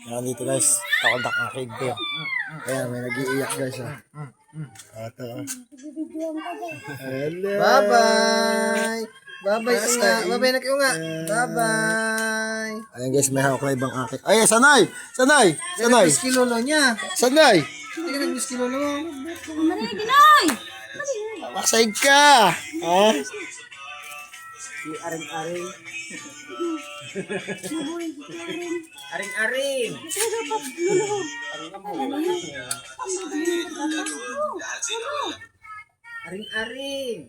Ayan dito guys, takodak ang kid ko. Ayan, may nag-iiyak guys. Ito. Hello. Bye-bye. Bye-bye nga. Bye-bye na kayo nga. Bye-bye. Ayan guys, may hawak na ibang akit. Ay, sanay! Sanay! Sanay! Nag-miss kilolo niya. Sanay! Hindi ka nag-miss kilolo mo. Ginoy! Masaig ka! Ha? Si Aring-Aring. Aring-Aring. Aring-Aring.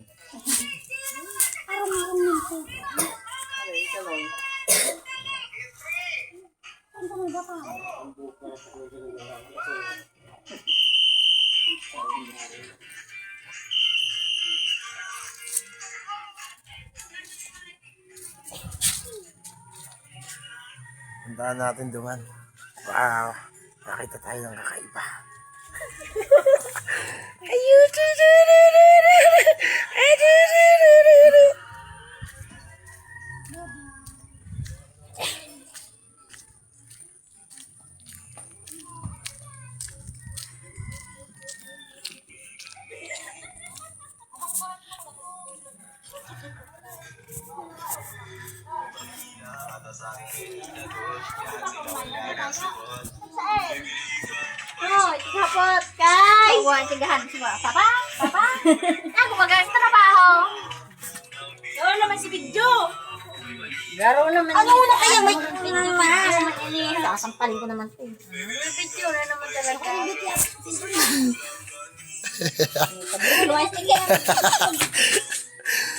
Puntaan natin doon. Wow! Nakita tayo ng kakaiba. Oh, ikapot kay. Buwan tigahan semua. Papa? Papa? Ako magaling trabaho. Oo naman si Bidyo. Laro naman. Ano na kaya may pinili? Sasampalin ko naman 'to. Bidyo na naman talaga. Luwais tingin.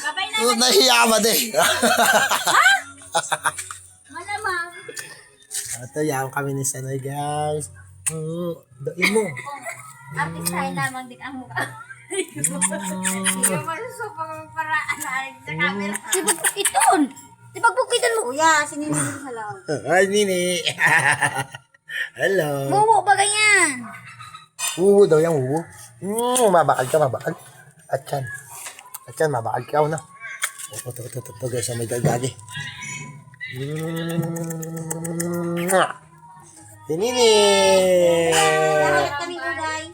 Babay na. Oh, nahiya ba din? Malamang. Ito, yaw kami ni Sanoy guys. Doin mo. Artistahin lamang din ang mukha. Hindi mo sa paraan na sa camera. Si Pagpukiton! Si Pagpukiton mo! Kuya, sininigil sa loob. Hi, Nini. Hello. Buwo ba ganyan? Wuwu daw yan, wuwu. Mabakal ka, mabakal. Atyan. Atyan, mabakal ka na. Ito guys, may gagagi. Si Nini. Lalakad kami hugay.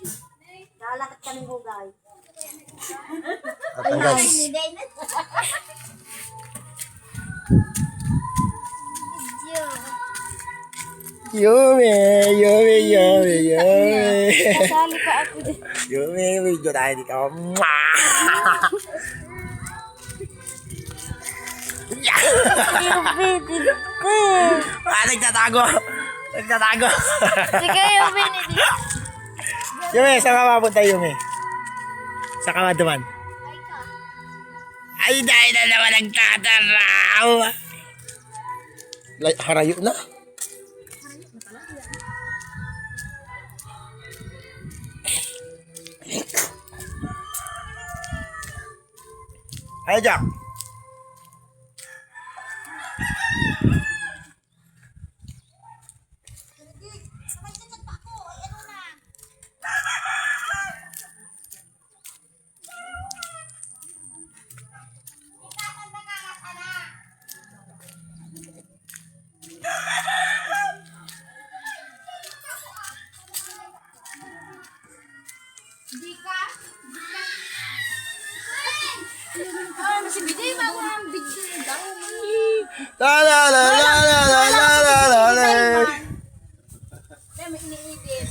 Lalakad kami hugay. At guys. Yumi, yumi, yumi, yumi. Kasali pa ako din. Yumi, video tayo dito. Nagtatago. Nagtatago. Sige, yung binili. Yumi, saan ka mapunta, Yumi? Saan ka maduman? Ay, dahil na naman nagtataraw. Harayo na. Ay, Jack. Ano si Biday? Bago ang Biday. La la la la la la la la la la. May iniidit.